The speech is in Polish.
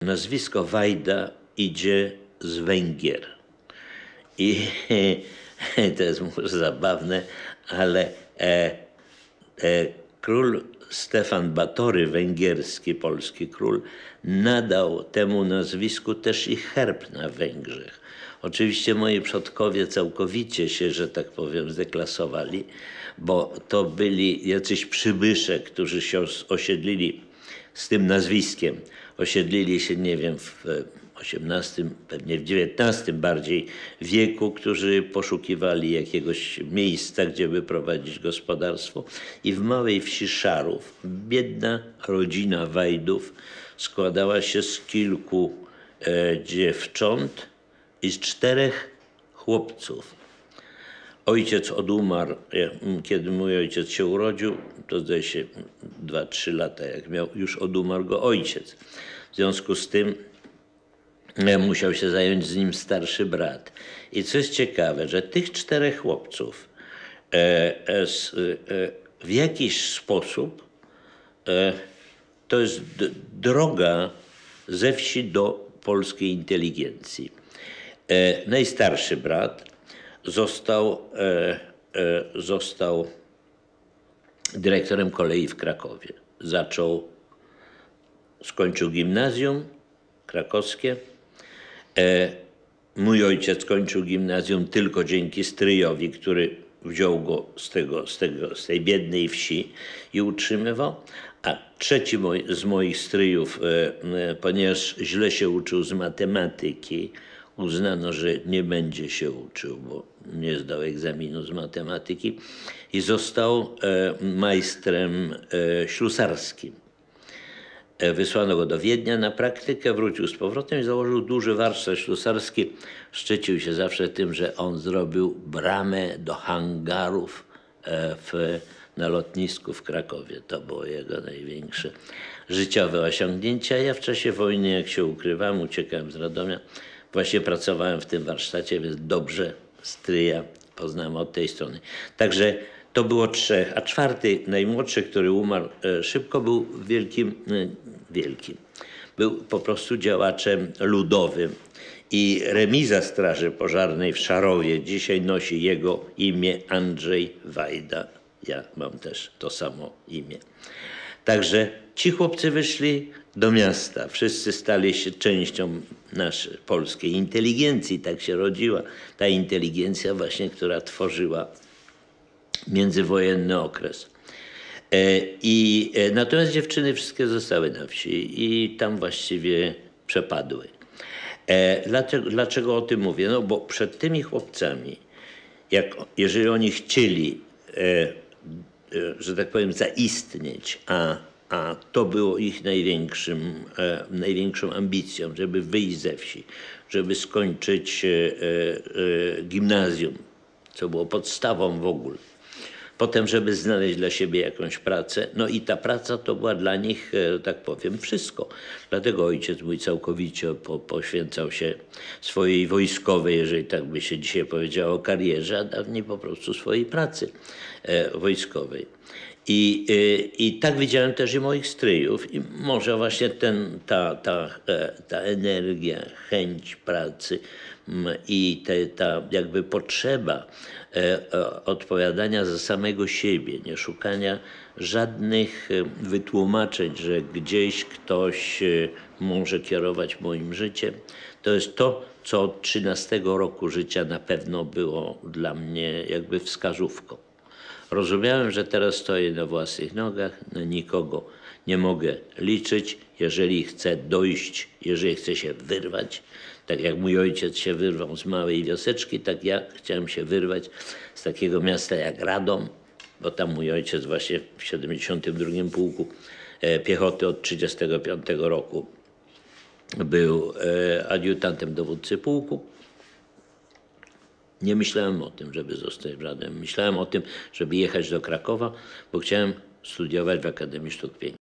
nazwisko Wajda idzie z Węgier. I to jest może zabawne, ale król Stefan Batory, węgierski, polski król, nadał temu nazwisku też i herb na Węgrzech. Oczywiście moi przodkowie całkowicie się, że tak powiem, zdeklasowali, bo to byli jacyś przybysze, którzy się osiedlili z tym nazwiskiem. Osiedlili się, nie wiem, w XVIII, pewnie w XIX bardziej wieku, którzy poszukiwali jakiegoś miejsca, gdzie by prowadzić gospodarstwo. I w małej wsi Szarów biedna rodzina Wajdów składała się z kilku dziewcząt i z 4 chłopców. Ojciec odumarł, kiedy mój ojciec się urodził, to zdaje się 2-3 lata, jak miał, już odumarł go ojciec. W związku z tym musiał się zająć z nim starszy brat. I co jest ciekawe, że tych 4 chłopców w jakiś sposób to jest droga ze wsi do polskiej inteligencji. Najstarszy brat został dyrektorem kolei w Krakowie. Skończył gimnazjum krakowskie. Mój ojciec skończył gimnazjum tylko dzięki stryjowi, który wziął go z tej biednej wsi i utrzymywał. A trzeci z moich stryjów, ponieważ źle się uczył z matematyki, uznano, że nie będzie się uczył, bo nie zdał egzaminu z matematyki i został majstrem ślusarskim. Wysłano go do Wiednia na praktykę, wrócił z powrotem i założył duży warsztat ślusarski. Szczycił się zawsze tym, że on zrobił bramę do hangarów na lotnisku w Krakowie. To było jego największe życiowe osiągnięcie. Ja w czasie wojny, jak się ukrywałem, uciekałem z Radomia, właśnie pracowałem w tym warsztacie, więc dobrze stryja poznałem od tej strony. Także to było 3, a 4, najmłodszy, który umarł szybko, był wielkim. Był po prostu działaczem ludowym. I remiza Straży Pożarnej w Szarowie dzisiaj nosi jego imię, Andrzej Wajda. Ja mam też to samo imię. Także ci chłopcy wyszli do miasta. Wszyscy stali się częścią naszej polskiej inteligencji. Tak się rodziła ta inteligencja właśnie, która tworzyła międzywojenny okres. Natomiast dziewczyny wszystkie zostały na wsi i tam właściwie przepadły. Dlaczego o tym mówię? No bo przed tymi chłopcami, jeżeli oni chcieli, że tak powiem, zaistnieć, a to było ich największą ambicją, żeby wyjść ze wsi, żeby skończyć gimnazjum, co było podstawą w ogóle. Potem, żeby znaleźć dla siebie jakąś pracę. No i ta praca to była dla nich, tak powiem, wszystko. Dlatego ojciec mój całkowicie poświęcał się swojej wojskowej, jeżeli tak by się dzisiaj powiedziało, karierze, a dawniej po prostu swojej pracy wojskowej. I tak widziałem też i moich stryjów. I może właśnie ta energia, chęć pracy i ta jakby potrzeba odpowiadania za samego siebie, nie szukania żadnych wytłumaczeń, że gdzieś ktoś może kierować moim życiem. To jest to, co od 13 roku życia na pewno było dla mnie jakby wskazówką. Rozumiałem, że teraz stoję na własnych nogach, na nikogo nie mogę liczyć. Jeżeli chcę dojść, jeżeli chcę się wyrwać, tak jak mój ojciec się wyrwał z małej wioseczki, tak ja chciałem się wyrwać z takiego miasta jak Radom, bo tam mój ojciec właśnie w 72. Pułku Piechoty od 1935 roku był adiutantem dowódcy pułku. Nie myślałem o tym, żeby zostać w Radomiu. Myślałem o tym, żeby jechać do Krakowa, bo chciałem studiować w Akademii Sztuk Pięknych.